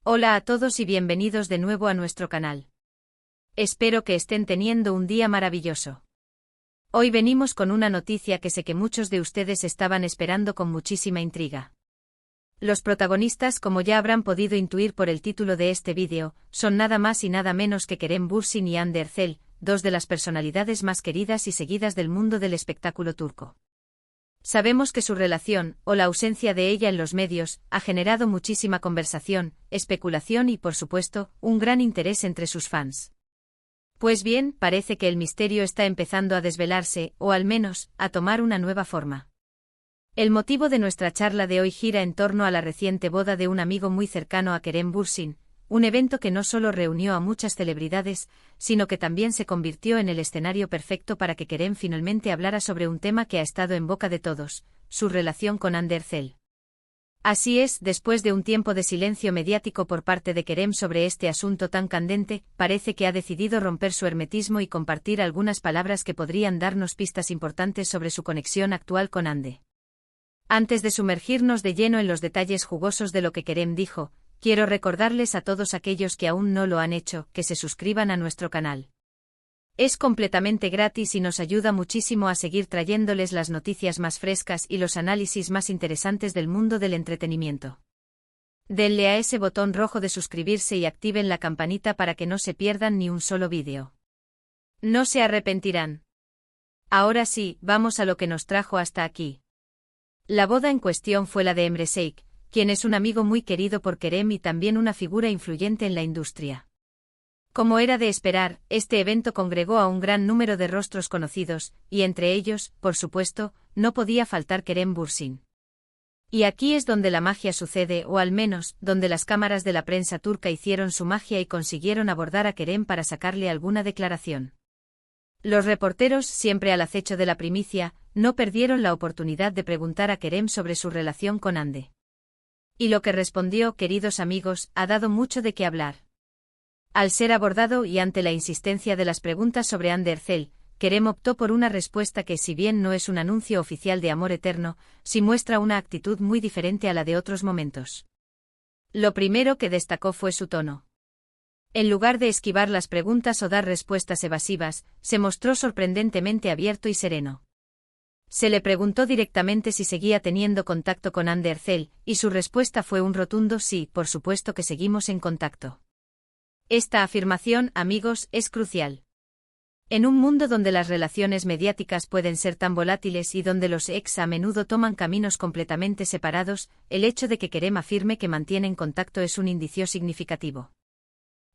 Hola a todos y bienvenidos de nuevo a nuestro canal. Espero que estén teniendo un día maravilloso. Hoy venimos con una noticia que sé que muchos de ustedes estaban esperando con muchísima intriga. Los protagonistas, como ya habrán podido intuir por el título de este vídeo, son nada más y nada menos que Kerem Bürsin y Hande Erçel, dos de las personalidades más queridas y seguidas del mundo del espectáculo turco. Sabemos que su relación, o la ausencia de ella en los medios, ha generado muchísima conversación, especulación y, por supuesto, un gran interés entre sus fans. Pues bien, parece que el misterio está empezando a desvelarse, o al menos, a tomar una nueva forma. El motivo de nuestra charla de hoy gira en torno a la reciente boda de un amigo muy cercano a Kerem Bürsin, un evento que no solo reunió a muchas celebridades, sino que también se convirtió en el escenario perfecto para que Kerem finalmente hablara sobre un tema que ha estado en boca de todos, su relación con Hande Erçel. Así es, después de un tiempo de silencio mediático por parte de Kerem sobre este asunto tan candente, parece que ha decidido romper su hermetismo y compartir algunas palabras que podrían darnos pistas importantes sobre su conexión actual con Hande. Antes de sumergirnos de lleno en los detalles jugosos de lo que Kerem dijo, quiero recordarles a todos aquellos que aún no lo han hecho, que se suscriban a nuestro canal. Es completamente gratis y nos ayuda muchísimo a seguir trayéndoles las noticias más frescas y los análisis más interesantes del mundo del entretenimiento. Denle a ese botón rojo de suscribirse y activen la campanita para que no se pierdan ni un solo vídeo. No se arrepentirán. Ahora sí, vamos a lo que nos trajo hasta aquí. La boda en cuestión fue la de Emre Sheikh, quien es un amigo muy querido por Kerem y también una figura influyente en la industria. Como era de esperar, este evento congregó a un gran número de rostros conocidos, y entre ellos, por supuesto, no podía faltar Kerem Bürsin. Y aquí es donde la magia sucede, o al menos, donde las cámaras de la prensa turca hicieron su magia y consiguieron abordar a Kerem para sacarle alguna declaración. Los reporteros, siempre al acecho de la primicia, no perdieron la oportunidad de preguntar a Kerem sobre su relación con Hande. Y lo que respondió, queridos amigos, ha dado mucho de qué hablar. Al ser abordado y ante la insistencia de las preguntas sobre Hande Erçel, Kerem optó por una respuesta que, si bien no es un anuncio oficial de amor eterno, sí muestra una actitud muy diferente a la de otros momentos. Lo primero que destacó fue su tono. En lugar de esquivar las preguntas o dar respuestas evasivas, se mostró sorprendentemente abierto y sereno. Se le preguntó directamente si seguía teniendo contacto con Hande Erçel, y su respuesta fue un rotundo sí, por supuesto que seguimos en contacto. Esta afirmación, amigos, es crucial. En un mundo donde las relaciones mediáticas pueden ser tan volátiles y donde los ex a menudo toman caminos completamente separados, el hecho de que Kerem afirme que mantienen contacto es un indicio significativo.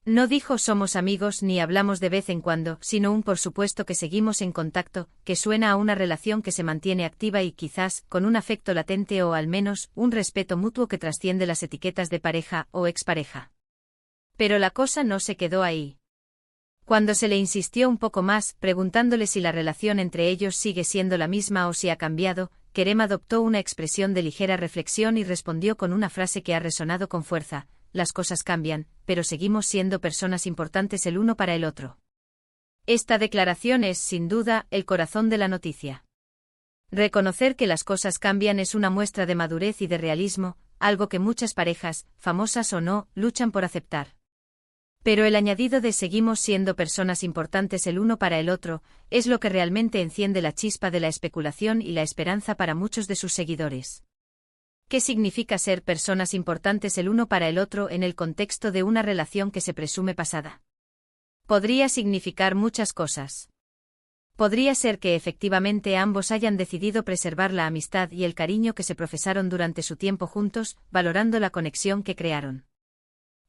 No dijo somos amigos ni hablamos de vez en cuando, sino un por supuesto que seguimos en contacto, que suena a una relación que se mantiene activa y quizás, con un afecto latente o al menos, un respeto mutuo que trasciende las etiquetas de pareja o expareja. Pero la cosa no se quedó ahí. Cuando se le insistió un poco más, preguntándole si la relación entre ellos sigue siendo la misma o si ha cambiado, Kerem adoptó una expresión de ligera reflexión y respondió con una frase que ha resonado con fuerza: las cosas cambian, pero seguimos siendo personas importantes el uno para el otro. Esta declaración es, sin duda, el corazón de la noticia. Reconocer que las cosas cambian es una muestra de madurez y de realismo, algo que muchas parejas, famosas o no, luchan por aceptar. Pero el añadido de seguimos siendo personas importantes el uno para el otro, es lo que realmente enciende la chispa de la especulación y la esperanza para muchos de sus seguidores. ¿Qué significa ser personas importantes el uno para el otro en el contexto de una relación que se presume pasada? Podría significar muchas cosas. Podría ser que efectivamente ambos hayan decidido preservar la amistad y el cariño que se profesaron durante su tiempo juntos, valorando la conexión que crearon.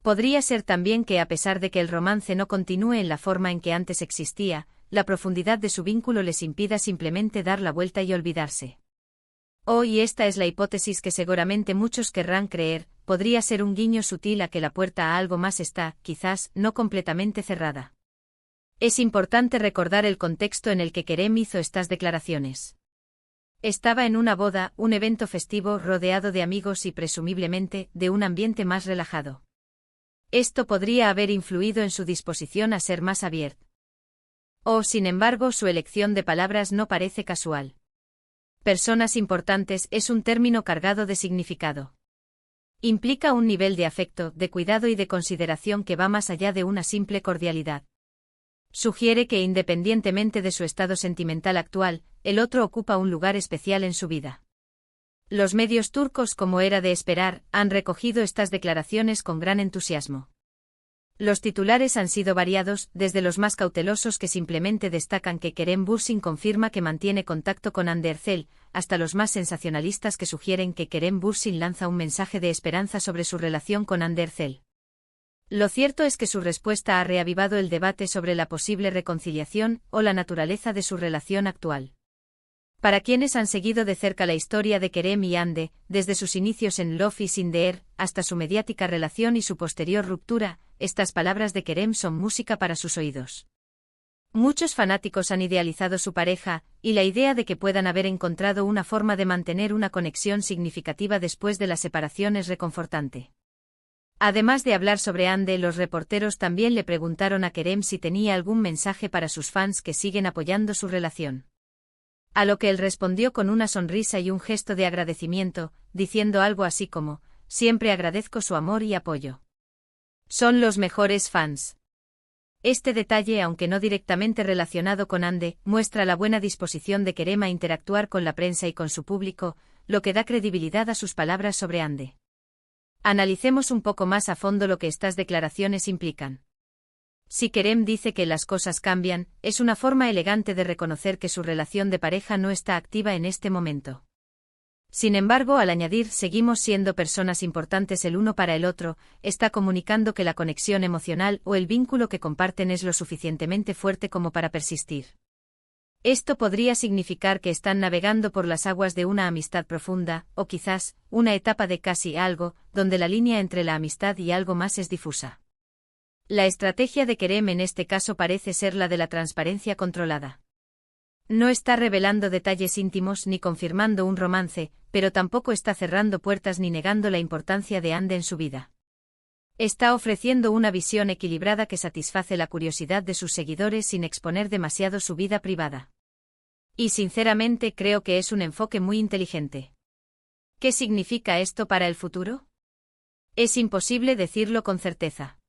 Podría ser también que, a pesar de que el romance no continúe en la forma en que antes existía, la profundidad de su vínculo les impida simplemente dar la vuelta y olvidarse. Y esta es la hipótesis que seguramente muchos querrán creer, podría ser un guiño sutil a que la puerta a algo más está, quizás, no completamente cerrada. Es importante recordar el contexto en el que Kerem hizo estas declaraciones. Estaba en una boda, un evento festivo rodeado de amigos y presumiblemente, de un ambiente más relajado. Esto podría haber influido en su disposición a ser más abierto. Sin embargo, su elección de palabras no parece casual. Personas importantes es un término cargado de significado. Implica un nivel de afecto, de cuidado y de consideración que va más allá de una simple cordialidad. Sugiere que independientemente de su estado sentimental actual, el otro ocupa un lugar especial en su vida. Los medios turcos, como era de esperar, han recogido estas declaraciones con gran entusiasmo. Los titulares han sido variados, desde los más cautelosos que simplemente destacan que Kerem Bürsin confirma que mantiene contacto con Hande Erçel, hasta los más sensacionalistas que sugieren que Kerem Bürsin lanza un mensaje de esperanza sobre su relación con Hande Erçel. Lo cierto es que su respuesta ha reavivado el debate sobre la posible reconciliación o la naturaleza de su relación actual. Para quienes han seguido de cerca la historia de Kerem y Hande, desde sus inicios en Love is in the Air, hasta su mediática relación y su posterior ruptura, estas palabras de Kerem son música para sus oídos. Muchos fanáticos han idealizado su pareja, y la idea de que puedan haber encontrado una forma de mantener una conexión significativa después de la separación es reconfortante. Además de hablar sobre Hande, los reporteros también le preguntaron a Kerem si tenía algún mensaje para sus fans que siguen apoyando su relación. A lo que él respondió con una sonrisa y un gesto de agradecimiento, diciendo algo así como: «Siempre agradezco su amor y apoyo. Son los mejores fans». Este detalle, aunque no directamente relacionado con Hande, muestra la buena disposición de Kerem a interactuar con la prensa y con su público, lo que da credibilidad a sus palabras sobre Hande. Analicemos un poco más a fondo lo que estas declaraciones implican. Si Kerem dice que las cosas cambian, es una forma elegante de reconocer que su relación de pareja no está activa en este momento. Sin embargo, al añadir «seguimos siendo personas importantes el uno para el otro», está comunicando que la conexión emocional o el vínculo que comparten es lo suficientemente fuerte como para persistir. Esto podría significar que están navegando por las aguas de una amistad profunda, o quizás, una etapa de casi algo, donde la línea entre la amistad y algo más es difusa. La estrategia de Kerem en este caso parece ser la de la transparencia controlada. No está revelando detalles íntimos ni confirmando un romance, pero tampoco está cerrando puertas ni negando la importancia de Hande en su vida. Está ofreciendo una visión equilibrada que satisface la curiosidad de sus seguidores sin exponer demasiado su vida privada. Y sinceramente creo que es un enfoque muy inteligente. ¿Qué significa esto para el futuro? Es imposible decirlo con certeza.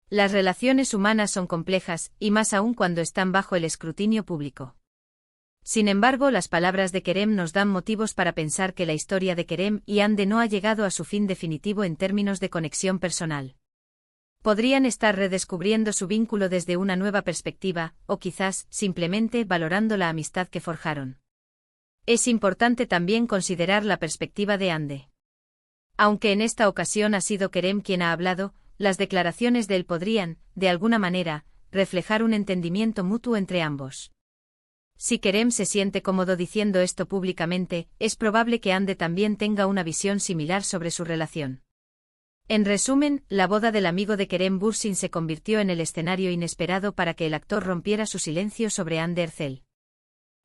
Las relaciones humanas son complejas, y más aún cuando están bajo el escrutinio público. Sin embargo, las palabras de Kerem nos dan motivos para pensar que la historia de Kerem y Hande no ha llegado a su fin definitivo en términos de conexión personal. Podrían estar redescubriendo su vínculo desde una nueva perspectiva, o quizás, simplemente, valorando la amistad que forjaron. Es importante también considerar la perspectiva de Hande. Aunque en esta ocasión ha sido Kerem quien ha hablado, las declaraciones de él podrían, de alguna manera, reflejar un entendimiento mutuo entre ambos. Si Kerem se siente cómodo diciendo esto públicamente, es probable que Hande también tenga una visión similar sobre su relación. En resumen, la boda del amigo de Kerem Bürsin se convirtió en el escenario inesperado para que el actor rompiera su silencio sobre Hande Erçel.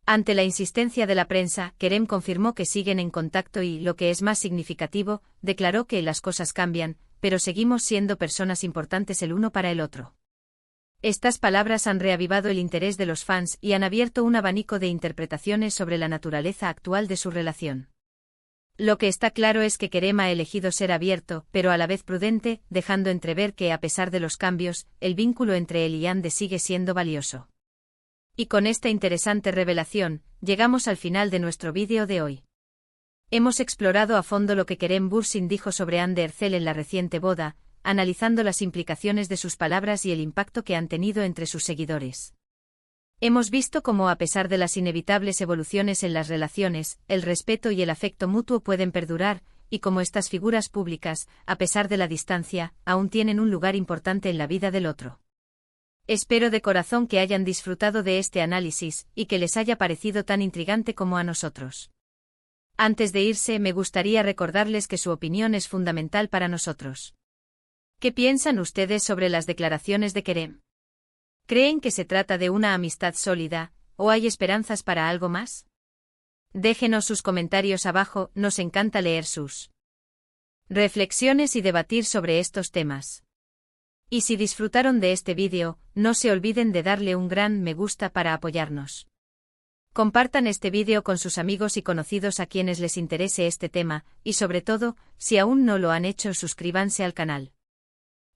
Ante la insistencia de la prensa, Kerem confirmó que siguen en contacto y, lo que es más significativo, declaró que las cosas cambian, pero seguimos siendo personas importantes el uno para el otro. Estas palabras han reavivado el interés de los fans y han abierto un abanico de interpretaciones sobre la naturaleza actual de su relación. Lo que está claro es que Kerem ha elegido ser abierto, pero a la vez prudente, dejando entrever que, a pesar de los cambios, el vínculo entre él y Hande sigue siendo valioso. Y con esta interesante revelación, llegamos al final de nuestro vídeo de hoy. Hemos explorado a fondo lo que Kerem Bürsin dijo sobre Hande Erçel en la reciente boda, analizando las implicaciones de sus palabras y el impacto que han tenido entre sus seguidores. Hemos visto cómo, a pesar de las inevitables evoluciones en las relaciones, el respeto y el afecto mutuo pueden perdurar, y cómo estas figuras públicas, a pesar de la distancia, aún tienen un lugar importante en la vida del otro. Espero de corazón que hayan disfrutado de este análisis, y que les haya parecido tan intrigante como a nosotros. Antes de irse, me gustaría recordarles que su opinión es fundamental para nosotros. ¿Qué piensan ustedes sobre las declaraciones de Kerem? ¿Creen que se trata de una amistad sólida, o hay esperanzas para algo más? Déjenos sus comentarios abajo, nos encanta leer sus reflexiones y debatir sobre estos temas. Y si disfrutaron de este vídeo, no se olviden de darle un gran me gusta para apoyarnos. Compartan este vídeo con sus amigos y conocidos a quienes les interese este tema, y sobre todo, si aún no lo han hecho, suscríbanse al canal.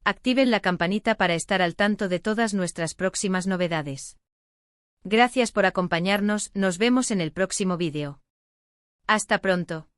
Activen la campanita para estar al tanto de todas nuestras próximas novedades. Gracias por acompañarnos, nos vemos en el próximo vídeo. Hasta pronto.